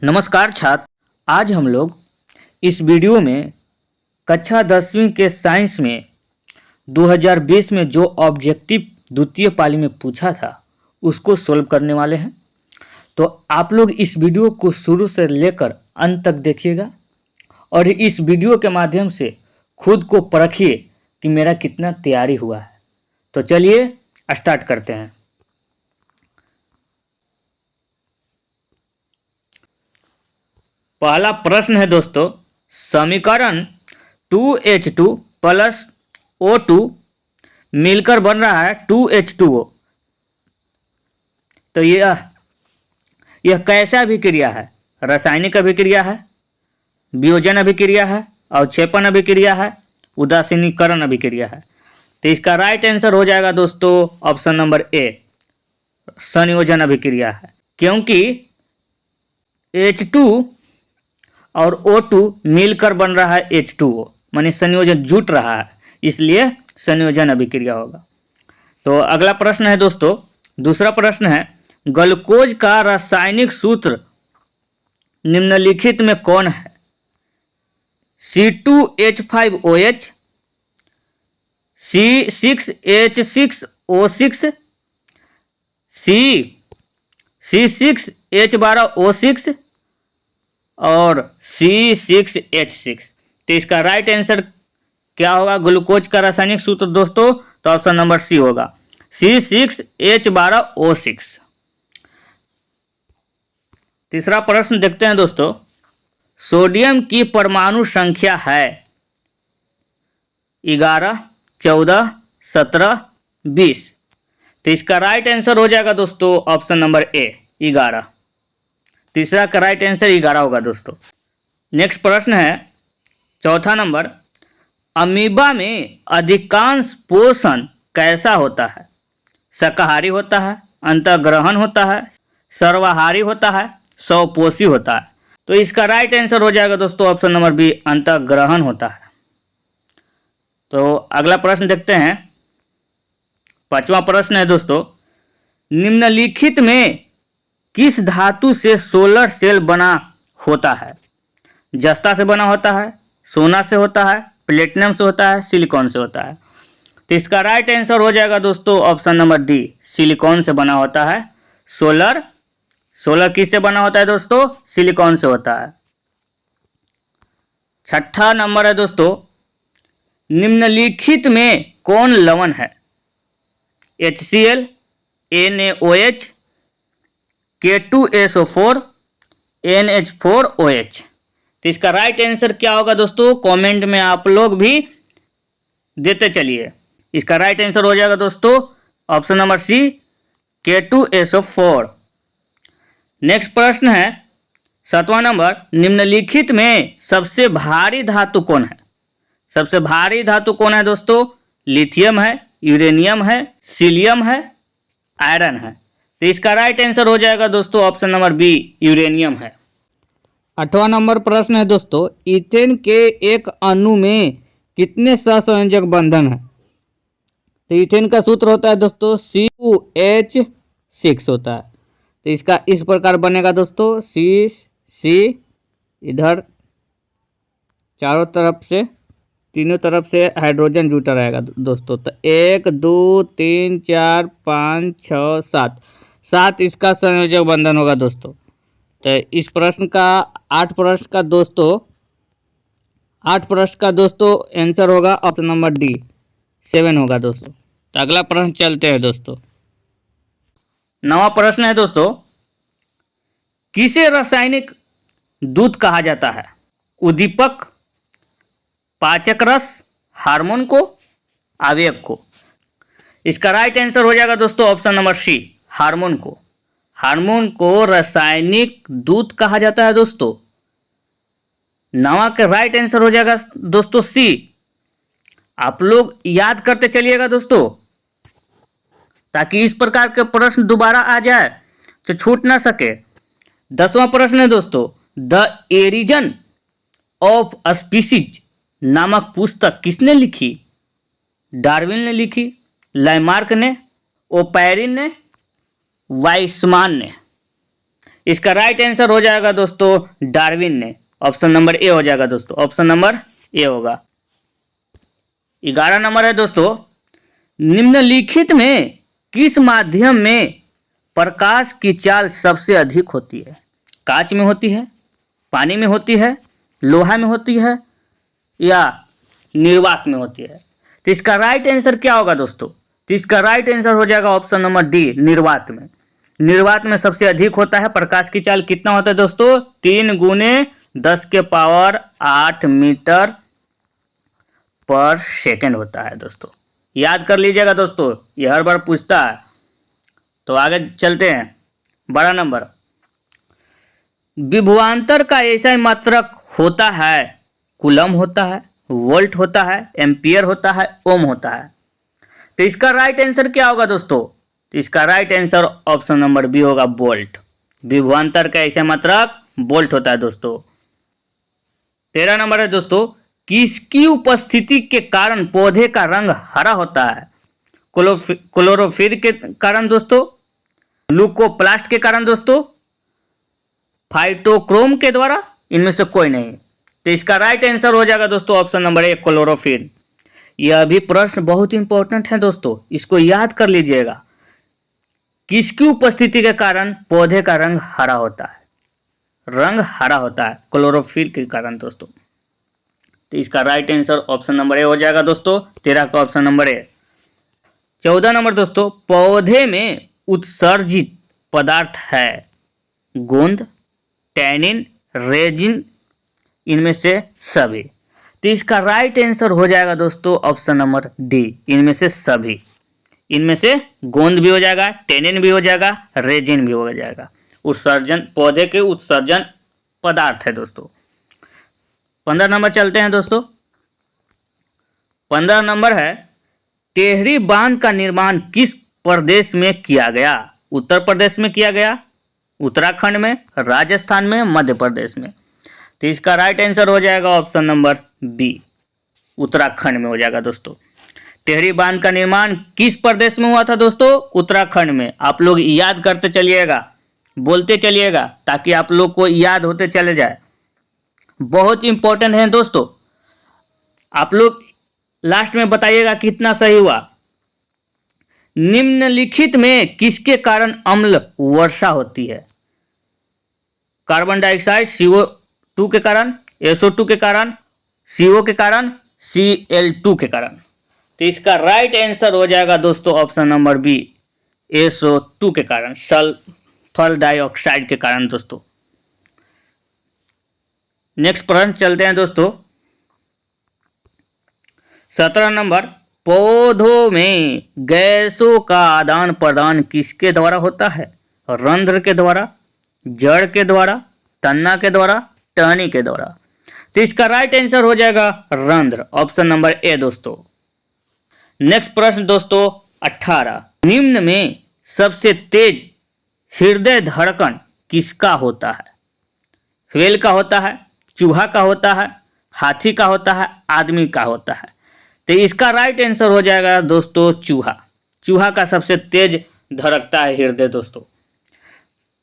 नमस्कार छात्र, आज हम लोग इस वीडियो में कक्षा 10वीं के साइंस में 2020 में जो ऑब्जेक्टिव द्वितीय पाली में पूछा था उसको सोल्व करने वाले हैं। तो आप लोग इस वीडियो को शुरू से लेकर अंत तक देखिएगा और इस वीडियो के माध्यम से खुद को परखिए कि मेरा कितना तैयारी हुआ है। तो चलिए स्टार्ट करते हैं। पहला प्रश्न है दोस्तों, समीकरण 2H2 प्लस O2 मिलकर बन रहा है 2H2O। तो यह कैसा अभिक्रिया है? रासायनिक अभिक्रिया है, वियोजन अभिक्रिया है, अवक्षेपण अभिक्रिया है, उदासीनीकरण अभिक्रिया है। तो इसका राइट आंसर हो जाएगा दोस्तों ऑप्शन नंबर ए, संयोजन अभिक्रिया है। क्योंकि H2 और O2 मिलकर बन रहा है H2O, माने संयोजन जुट रहा है, इसलिए संयोजन अभिक्रिया होगा। तो अगला प्रश्न है दोस्तों, दूसरा प्रश्न है, ग्लूकोज का रासायनिक सूत्र निम्नलिखित में कौन है? C2H5OH, C6H6O6, C6H12O6 और C6H6। तो इसका राइट आंसर क्या होगा ग्लूकोज का रासायनिक सूत्र दोस्तों? तो ऑप्शन नंबर सी होगा, C6H12O6। तीसरा प्रश्न देखते हैं दोस्तों, सोडियम की परमाणु संख्या है 11, 14, 17, 20। तो इसका राइट आंसर हो जाएगा दोस्तों ऑप्शन नंबर ए, 11। तीसरा का राइट आंसर 11 होगा दोस्तों। नेक्स्ट प्रश्न है, चौथा नंबर, अमीबा में अधिकांश पोषण कैसा होता है? शाकाहारी होता है, अंतःग्रहण होता है, सर्वाहारी होता है, स्वपोषी होता है। तो इसका राइट आंसर हो जाएगा दोस्तों ऑप्शन नंबर बी, अंतःग्रहण होता है। तो अगला प्रश्न देखते हैं, पांचवा प्रश्न है दोस्तों, निम्नलिखित में किस धातु से सोलर सेल बना होता है? जस्ता से बना होता है, सोना से होता है, प्लेटिनम से होता है, सिलिकॉन से होता है। तो इसका राइट आंसर हो जाएगा दोस्तों ऑप्शन नंबर डी, सिलिकॉन से बना होता है। सोलर किससे बना होता है दोस्तों? सिलिकॉन से होता है। छठा नंबर है दोस्तों, निम्नलिखित में कौन लवण है? HCl, NaOH, K2SO4, NH4OH। तो इसका राइट आंसर क्या होगा दोस्तों? कमेंट में आप लोग भी देते चलिए। इसका राइट आंसर हो जाएगा दोस्तों ऑप्शन नंबर सी, K2SO4। नेक्स्ट प्रश्न है, सातवां नंबर, निम्नलिखित में सबसे भारी धातु कौन है? सबसे भारी धातु कौन है दोस्तों? लिथियम है, यूरेनियम है, सीलियम है, आयरन है। तो इसका राइट आंसर हो जाएगा दोस्तों ऑप्शन नंबर बी, यूरेनियम है। आठवां नंबर प्रश्न है दोस्तों, ईथेन के एक अणु में कितने सहसंयोजक बंधन है? तो ईथेन का सूत्र होता है दोस्तों C2H6 होता है। तो इसका इस प्रकार बनेगा दोस्तों, C इधर चारों तरफ से, तीनों तरफ से हाइड्रोजन जुटा रहेगा दोस्तों। तो 1 2 3 4 5 6 7 इसका संयोजक बंधन होगा दोस्तों। तो इस प्रश्न का 8 प्रश्न का दोस्तों आंसर होगा ऑप्शन नंबर डी, 7 होगा दोस्तों। तो अगला प्रश्न चलते हैं दोस्तों। नवा प्रश्न है दोस्तों, किसे रासायनिक दूत कहा जाता है? उद्दीपक, पाचक रस, हार्मोन को, आवेग को। इसका राइट आंसर हो जाएगा दोस्तों ऑप्शन नंबर सी, हार्मोन को। हार्मोन को रासायनिक दूत कहा जाता है दोस्तों। नवा का राइट आंसर हो जाएगा दोस्तों सी। आप लोग याद करते चलिएगा दोस्तों, ताकि इस प्रकार के प्रश्न दोबारा आ जाए तो छूट ना सके। 10वां प्रश्न है दोस्तों, द एरिजन ऑफ स्पीसीज नामक पुस्तक किसने लिखी? डार्विन ने लिखी, लामार्क ने, ओपैरिन ने, वाइसमान ने। इसका राइट आंसर हो जाएगा दोस्तों डार्विन ने। ऑप्शन नंबर ए हो जाएगा दोस्तों, ऑप्शन नंबर ए होगा। 11 नंबर है दोस्तों, निम्नलिखित में किस माध्यम में प्रकाश की चाल सबसे अधिक होती है? कांच में होती है, पानी में होती है, लोहा में होती है या निर्वात में होती है? तो इसका राइट आंसर क्या होगा दोस्तों? तो इसका राइट आंसर हो जाएगा ऑप्शन नंबर डी, निर्वात में। निर्वात में सबसे अधिक होता है। प्रकाश की चाल कितना होता है दोस्तों? 3 गुने 10 के पावर 8 मीटर पर सेकेंड होता है दोस्तों। याद कर लीजिएगा दोस्तों, ये हर बार पूछता है। तो आगे चलते हैं। 12 नंबर, विभवांतर का ऐसा मात्रक होता है, कूलम होता है, वोल्ट होता है, एम्पियर होता है, ओम होता है? तो इसका राइट आंसर क्या होगा दोस्तों? तो इसका right answer option number B होगा, वोल्ट। विभवांतर का ऐसा मात्रक वोल्ट होता है दोस्तों। 13 नंबर है दोस्तों, किसकी उपस्थिति के कारण पौधे का रंग हरा होता है? क्लोरोफिल के कारण दोस्तों, लुकोप्लास्ट के कारण दोस्तों, फाइटोक्रोम के द्वारा, इनमें से कोई नहीं। तो इसका राइट आंसर हो जाएगा दोस्तों ऑप्शन नंबर ए, क्लोरोफिल। यह भी प्रश्न बहुत इंपॉर्टेंट है दोस्तों, इसको याद कर लीजिएगा। किसकी उपस्थिति के कारण पौधे का रंग हरा होता है? रंग हरा होता है क्लोरोफिल के कारण दोस्तों। तो इसका right answer option number A हो जाएगा दोस्तों, 13 का ऑप्शन नंबर ए। 14 नंबर दोस्तों, पौधे में उत्सर्जित पदार्थ है गोंद, टैनिन, रेजिन, इनमें से सभी। तो इसका राइट आंसर हो जाएगा दोस्तों ऑप्शन नंबर डी, इनमें से सभी। इनमें से गोंद भी हो जाएगा, टैनिन भी हो जाएगा, रेजिन भी हो जाएगा। उत्सर्जन, पौधे के उत्सर्जन पदार्थ है दोस्तों। 15 नंबर चलते हैं दोस्तों। 15 नंबर है, टेहरी बांध का निर्माण किस प्रदेश में किया गया? उत्तर प्रदेश में किया गया, उत्तराखंड में, राजस्थान में, मध्य प्रदेश में? तो इसका राइट आंसर हो जाएगा ऑप्शन नंबर बी, उत्तराखंड में हो जाएगा दोस्तों। टेहरी बांध का निर्माण किस प्रदेश में हुआ था दोस्तों? उत्तराखंड में। आप लोग याद करते चलिएगा, बोलते चलिएगा, ताकि आप लोग को याद होते चले जाए। बहुत इंपॉर्टेंट है दोस्तों। आप लोग लास्ट में बताइएगा कितना सही हुआ। निम्नलिखित में किसके कारण अम्ल वर्षा होती है? कार्बन डाइऑक्साइड CO2 के कारण, SO2 के कारण, CO के कारण, Cl2 के कारण? तो इसका राइट आंसर हो जाएगा दोस्तों ऑप्शन नंबर बी, SO2 के कारण, सल्फर डाइऑक्साइड के कारण दोस्तों। नेक्स्ट प्रश्न चलते हैं दोस्तों। 17 नंबर, पौधों में गैसों का आदान प्रदान किसके द्वारा होता है? रंध्र के द्वारा, जड़ के द्वारा, तना के द्वारा, टहनी के द्वारा? तो इसका राइट आंसर हो जाएगा रंध्र, ऑप्शन नंबर ए दोस्तों। नेक्स्ट प्रश्न दोस्तों 18, निम्न में सबसे तेज हृदय धड़कन किसका होता है? व्हेल का होता है, चूहा का होता है, हाथी का होता है, आदमी का होता है? तो इसका राइट आंसर हो जाएगा दोस्तों चूहा। चूहा का सबसे तेज धड़कता है हृदय दोस्तों।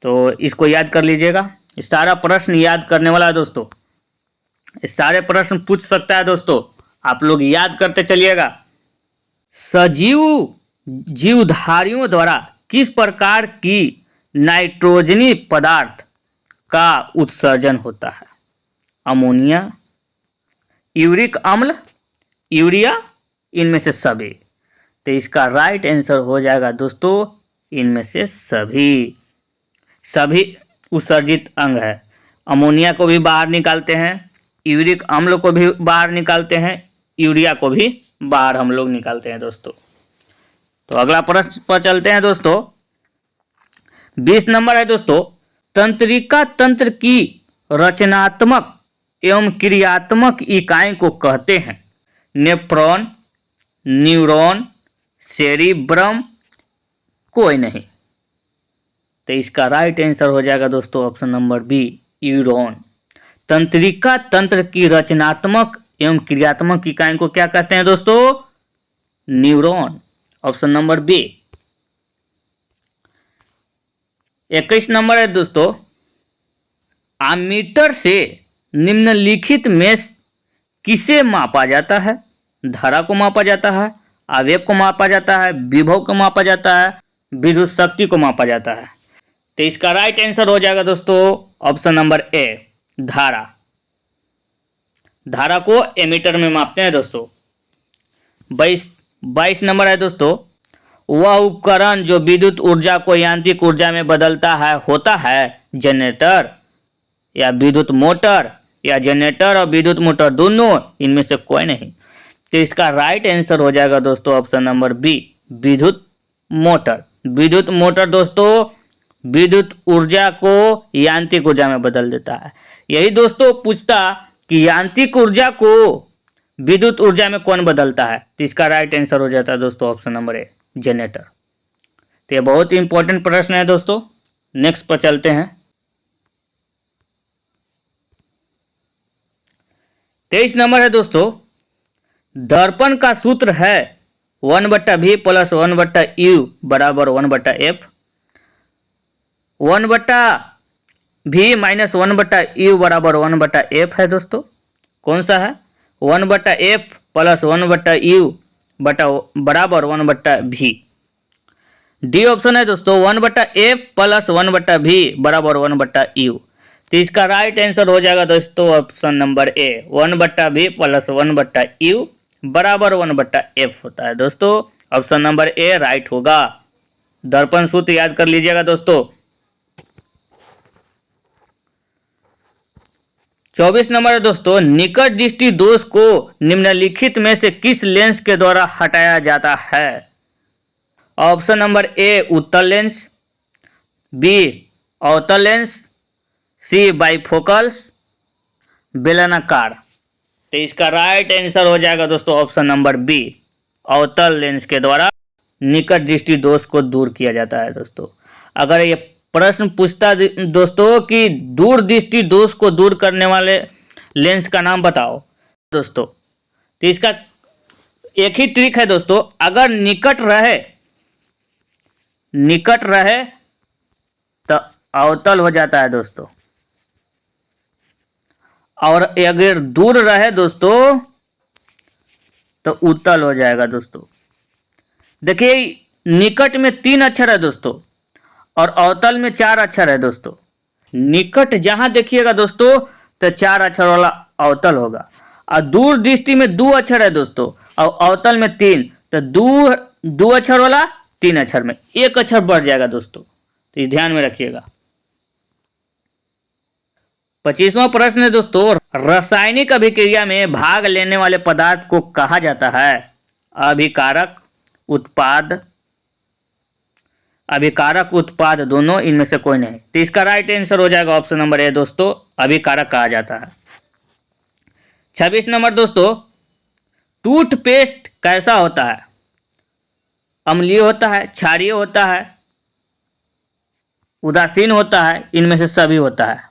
तो इसको याद कर लीजिएगा। इस सारा प्रश्न याद करने वाला है दोस्तों, इस सारे प्रश्न पूछ सकता है दोस्तों, आप लोग याद करते चलिएगा। सजीव जीवधारियों द्वारा किस प्रकार की नाइट्रोजनी पदार्थ का उत्सर्जन होता है? अमोनिया, यूरिक अम्ल, यूरिया, इनमें से सभी? तो इसका राइट आंसर हो जाएगा दोस्तों इनमें से सभी। सभी उत्सर्जित अंग है। अमोनिया को भी बाहर निकालते हैं, यूरिक अम्ल को भी बाहर निकालते हैं, यूरिया को भी बाहर हम लोग निकालते हैं दोस्तों। तो अगला प्रश्न पर चलते हैं दोस्तों। 20 नंबर है दोस्तों, तंत्रिका तंत्र की रचनात्मक एवं क्रियात्मक इकाई को कहते हैं? नेफ्रॉन, न्यूरॉन, सेरिब्रम, कोई नहीं? तो इसका राइट आंसर हो जाएगा दोस्तों ऑप्शन नंबर बी, न्यूरॉन। तंत्रिका तंत्र की रचनात्मक एवं क्रियात्मक इकाई को क्या कहते हैं दोस्तों? Neuron, option number B. 21 number है दोस्तों, एमीटर से निम्नलिखित में किसे मापा जाता है? धारा को मापा जाता है, आवेग को मापा जाता है, विभव को मापा जाता है, विद्युत शक्ति को मापा जाता है। तो इसका राइट आंसर हो जाएगा दोस्तों ऑप्शन नंबर ए, धारा। धारा को एमीटर में मापते हैं दोस्तों। 22 नंबर है दोस्तों, वह उपकरण जो विद्युत ऊर्जा को यांत्रिक ऊर्जा में बदलता है होता है जनरेटर या विद्युत मोटर, या जनरेटर और विद्युत मोटर दोनों, इनमें से कोई नहीं। तो इसका राइट आंसर हो जाएगा दोस्तों ऑप्शन नंबर बी, विद्युत मोटर। विद्युत मोटर दोस्तों विद्युत ऊर्जा को यांत्रिक ऊर्जा में बदल देता है। यही दोस्तों पूछता कि यांत्रिक ऊर्जा को विद्युत ऊर्जा में कौन बदलता है, तो इसका राइट आंसर हो जाता है दोस्तों ऑप्शन नंबर ए, जनरेटर। तो ये बहुत इंपॉर्टेंट प्रश्न है दोस्तों। नेक्स्ट पर चलते हैं। 23 नंबर है दोस्तों, दर्पण का सूत्र है 1/v प्लस 1/u बराबर 1/f। 1/v माइनस 1/u बराबर 1/f है दोस्तों। कौन सा है? 1/f प्लस 1/u बराबर 1/v। डी ऑप्शन है दोस्तों, 1/f प्लस 1/v बराबर 1/u। तो इसका राइट आंसर हो जाएगा दोस्तों option number A, 1/v plus 1/u बराबर 1/f होता है दोस्तों। ऑप्शन नंबर ए राइट होगा। दर्पण सूत्र याद कर लीजिएगा दोस्तों। 24 नंबर है दोस्तों, निकट दृष्टि दोष को निम्नलिखित में से किस लेंस के द्वारा हटाया जाता है? ऑप्शन नंबर ए उत्तल लेंस, बी अवतल लेंस, सी बाइफोकल्स, बेलनाकार। तो इसका राइट आंसर हो जाएगा दोस्तों ऑप्शन नंबर बी, अवतल लेंस के द्वारा निकट दृष्टि दोष को दूर किया जाता है दोस्तों। अगर ये प्रश्न पूछता दोस्तों कि दूर दृष्टि दोष को दूर करने वाले लेंस का नाम बताओ दोस्तों, तो इसका एक ही ट्रिक है दोस्तों, अगर निकट रहे तो अवतल हो जाता है दोस्तों, और अगर दूर रहे दोस्तों तो उत्तल हो जाएगा दोस्तों। देखिए निकट में 3 अक्षर है दोस्तों और अवतल में 4 अक्षर है दोस्तों। निकट जहां देखिएगा दोस्तों तो 4 अक्षर वाला अवतल होगा, और दूर दृष्टि में 2 अक्षर है दोस्तों और अवतल में 3, तो 2 अक्षर वाला 3 अक्षर में 1 अक्षर बढ़ जाएगा दोस्तों। तो ये ध्यान में रखिएगा। 25वां प्रश्न है दोस्तों, रासायनिक अभिक्रिया में भाग लेने वाले पदार्थ को कहा जाता है? अभिकारक, उत्पाद, अभिकारक, उत्पाद दोनों, इनमें से कोई नहीं। तो इसका राइट आंसर हो जाएगा ऑप्शन नंबर ए दोस्तों, अभिकारक कहा जाता है। 26 नंबर दोस्तों, टूथपेस्ट कैसा होता है? अम्लीय होता है, क्षारीय होता है, उदासीन होता है, इनमें से सभी होता है।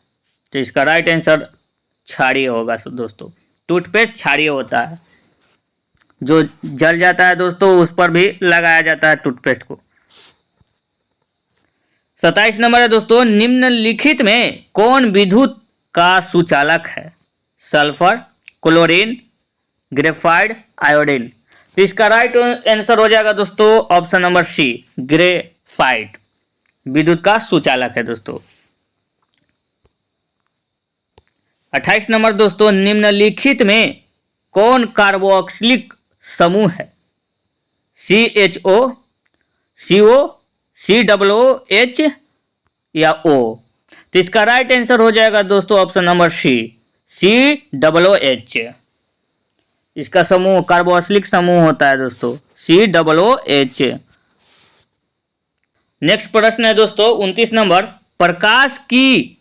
तो इसका राइट आंसर क्षारीय होगा दोस्तों। टूथपेस्ट क्षारीय होता है, जो जल जाता है दोस्तों उस पर भी लगाया जाता है टूथपेस्ट को। 27 नंबर है दोस्तों, निम्नलिखित में कौन विद्युत का सुचालक है? Sulphur, chlorine, graphite, iodine. तो इसका राइट आंसर हो जाएगा दोस्तों ऑप्शन नंबर सी, ग्रेफाइट विद्युत का सुचालक है दोस्तों। 28 नंबर दोस्तों, निम्नलिखित में कौन कार्बोक्सिलिक समूह है? CHO, CO, COOH या O। तो इसका राइट आंसर हो जाएगा दोस्तों ऑप्शन नंबर सी, COOH। इसका समूह कार्बोक्सिलिक समूह होता है दोस्तों, COOH। नेक्स्ट प्रश्न है दोस्तों 29 नंबर, प्रकाश की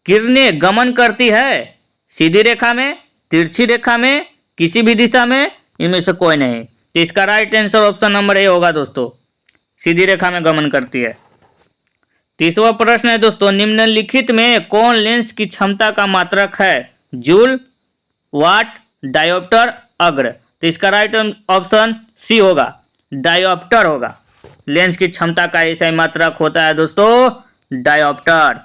किरणें गमन करती है सीधी रेखा में, तिरछी रेखा में, किसी भी दिशा में, इनमें से कोई नहीं। तो इसका right answer option number A होगा दोस्तों, सीधी रेखा में गमन करती है। 30वां प्रश्न है दोस्तों, निम्नलिखित में कौन लेंस की क्षमता का मात्रक है? जूल, वाट, डायोप्टर, अग्र। तो इसका राइट ऑप्शन सी होगा, डायोप्टर होगा। लेंस की क्षमता का ऐसा मात्रक होता है दोस्तों, डायोप्टर।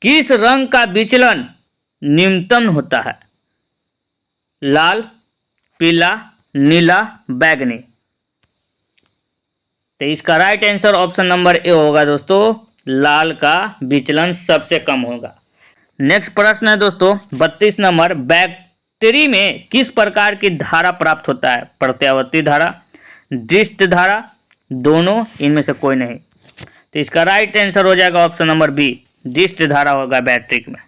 किस रंग का विचलन न्यूनतम होता है? लाल, पीला, नीला, बैगनी। तो इसका right answer option number A होगा दोस्तों, लाल का विचलन सबसे कम होगा। नेक्स्ट प्रश्न है दोस्तों 32 नंबर, बैटरी में किस प्रकार की धारा प्राप्त होता है? प्रत्यावर्ती धारा, दृष्ट धारा, दोनों, इनमें से कोई नहीं। तो इसका राइट आंसर हो जाएगा ऑप्शन नंबर बी, दृष्ट धारा होगा बैटरी में।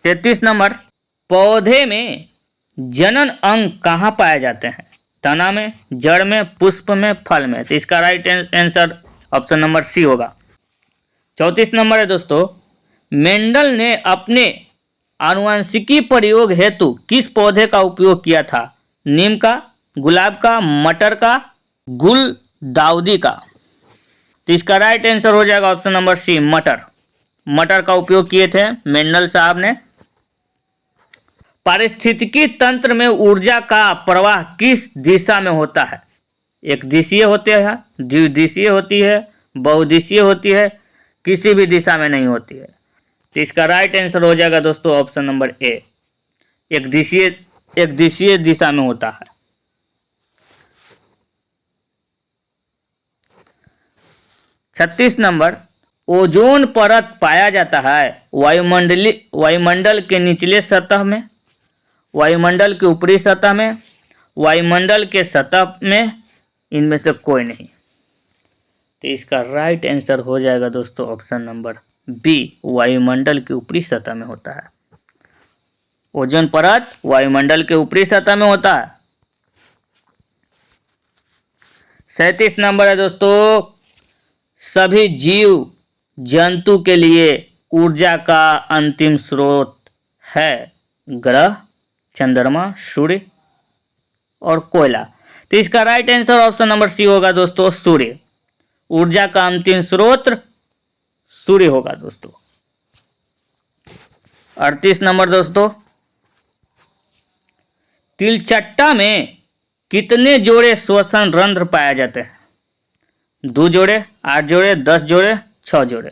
33 नंबर, पौधे में जनन अंग कहाँ पाए जाते हैं? तना में, जड़ में, पुष्प में, फल में। तो इसका right answer option number C होगा। 34 नंबर है दोस्तों, मेंडल ने अपने आनुवंशिकी प्रयोग हेतु किस पौधे का उपयोग किया था? नीम का, गुलाब का, मटर का, गुलदाउदी का। तो इसका राइट आंसर हो जाएगा ऑप्शन नंबर सी, मटर। मटर का उपयोग किए थे मेंडल साहब ने। पारिस्थितिकी तंत्र में ऊर्जा का प्रवाह किस दिशा में होता है? एक दिशीय होते हैं, द्विदिशीय होती है, बहुदिशीय होती है, किसी भी दिशा में नहीं होती है। तो इसका राइट आंसर हो जाएगा दोस्तों ऑप्शन नंबर ए, एक दिशीय दिशा में होता है। 36 नंबर, ओजोन परत पाया जाता है वायुमंडल के निचले सतह में, वायुमंडल की ऊपरी सतह में, वायुमंडल के सतह में, इनमें से कोई नहीं। तो इसका राइट आंसर हो जाएगा दोस्तों ऑप्शन नंबर बी, वायुमंडल की ऊपरी सतह में होता है। ओजोन परत वायुमंडल के ऊपरी सतह में होता है। 37 नंबर है दोस्तों, सभी जीव जंतु के लिए ऊर्जा का अंतिम स्रोत है ग्रह, चंद्रमा, सूर्य और कोयला। तो इसका right answer option number C होगा दोस्तों, सूर्य। ऊर्जा का अंतिम स्रोत सूर्य होगा दोस्तों। 38 नंबर दोस्तों, तिलचट्टा में कितने जोड़े श्वसन रंध्र पाए जाते हैं? 2 जोड़े, 8 जोड़े, 10 जोड़े, 6 जोड़े।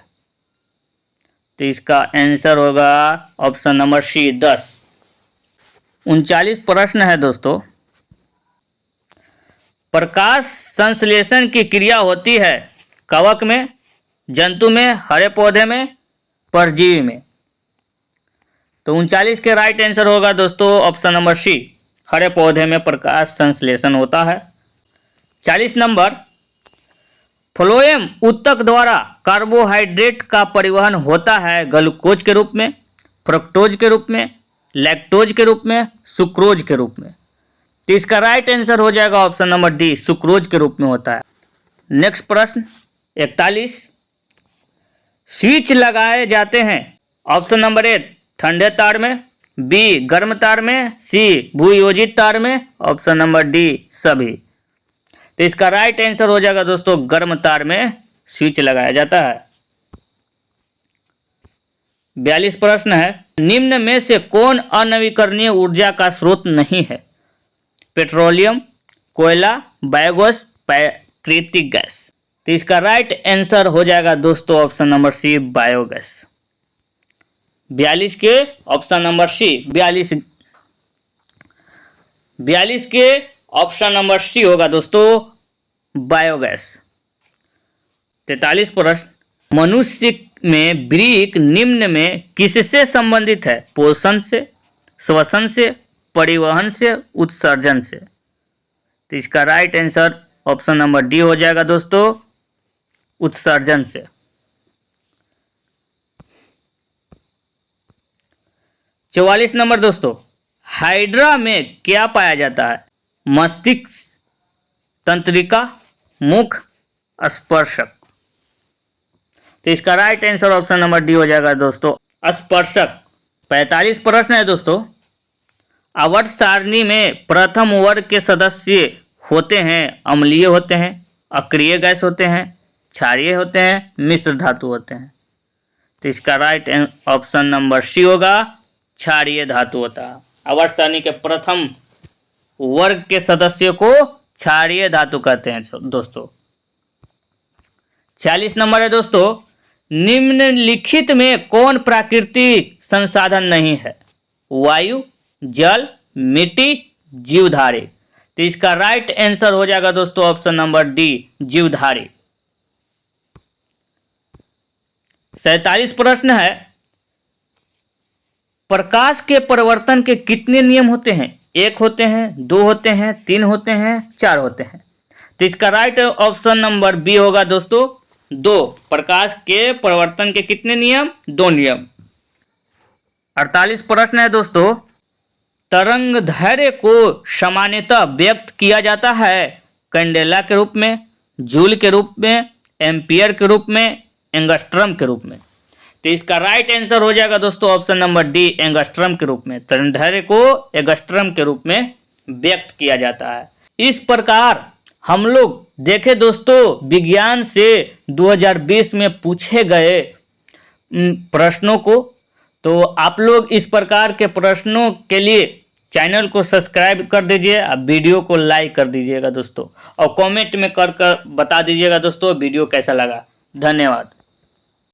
तो इसका आंसर होगा ऑप्शन नंबर सी, 10। 39 प्रश्न है दोस्तों, प्रकाश संश्लेषण की क्रिया होती है कवक में, जंतु में, हरे पौधे में, परजीवी में। तो 39 के राइट आंसर होगा दोस्तों ऑप्शन नंबर सी, हरे पौधे में प्रकाश संश्लेषण होता है। 40 नंबर, फ्लोएम ऊतक द्वारा कार्बोहाइड्रेट का परिवहन होता है ग्लूकोज के रूप में, फ्रक्टोज के रूप में, लैक्टोज के रूप में, सुक्रोज के रूप में। तो इसका राइट आंसर हो जाएगा ऑप्शन नंबर डी, सुक्रोज के रूप में होता है। नेक्स्ट प्रश्न 41, स्विच लगाए जाते हैं ऑप्शन नंबर ए, ठंडे तार में, बी, गर्म तार में, सी, भूयोजित तार में, ऑप्शन नंबर डी, सभी। तो इसका राइट आंसर हो जाएगा दोस्तों, गर्म तार में स्विच लगाया जाता है। 42 प्रश्न है, निम्न में से कौन अनवीकरणीय ऊर्जा का स्रोत नहीं है? पेट्रोलियम, कोयला, बायोगैस, प्राकृतिक गैस। तो इसका राइट आंसर हो जाएगा दोस्तों ऑप्शन नंबर सी, बायोगैस। 42 के ऑप्शन नंबर सी, 42 के ऑप्शन नंबर सी होगा दोस्तों, बायोगैस। 43 प्रश्न, मनुष्य में वृक्क निम्न में किससे संबंधित है? पोषण से, श्वसन से, परिवहन से, उत्सर्जन से। तो इसका right answer option number D हो जाएगा दोस्तों, उत्सर्जन से। 44 नंबर दोस्तों, हाइड्रा में क्या पाया जाता है? मस्तिष्क, तंत्रिका, मुख, स्पर्शक। तो इसका right answer option number D हो जाएगा दोस्तों, स्पर्शक। 45 प्रश्न है दोस्तों, आवर्त सारणी में प्रथम वर्ग के सदस्य होते हैं अम्लीय होते हैं, अक्रिय गैस होते हैं, क्षारीय होते हैं, मिश्र धातु होते हैं। तो इसका राइट ऑप्शन नंबर सी होगा, क्षारीय धातु होता है। आवर्त सारणी के प्रथम वर्ग के सदस्य को क्षारीय धातु कहते हैं दोस्तों। 46 नंबर है दोस्तों, निम्नलिखित में कौन प्राकृतिक संसाधन नहीं है? वायु, जल, मिट्टी, जीवधारी। तो इसका राइट आंसर हो जाएगा दोस्तों ऑप्शन नंबर डी, जीवधारी। 47 प्रश्न है, प्रकाश के परिवर्तन के कितने नियम होते हैं? 1 होते हैं, 2 होते हैं, 3 होते हैं, 4 होते हैं। तो इसका राइट ऑप्शन नंबर बी होगा दोस्तों 2। प्रकाश के परिवर्तन के कितने नियम? 2 नियम। 48 प्रश्न है दोस्तों, तरंग दैर्घ्य को सामान्यतः व्यक्त किया जाता है कैंडेला के रूप में, जूल के रूप में, एम्पियर के रूप में, एंगस्ट्रम के रूप में। तो इसका राइट आंसर हो जाएगा दोस्तों ऑप्शन नंबर डी, एंगस्ट्रम के रूप में। तरंग दैर्घ्य को एंगस्ट्रम के रूप में व्यक्त किया जाता है। इस प्रकार हम लोग देखे दोस्तों विज्ञान से 2020 में पूछे गए प्रश्नों को। तो आप लोग इस प्रकार के प्रश्नों के लिए चैनल को सब्सक्राइब कर दीजिए, अब वीडियो को लाइक कर दीजिएगा दोस्तों, और कमेंट में कर बता दीजिएगा दोस्तों वीडियो कैसा लगा। धन्यवाद।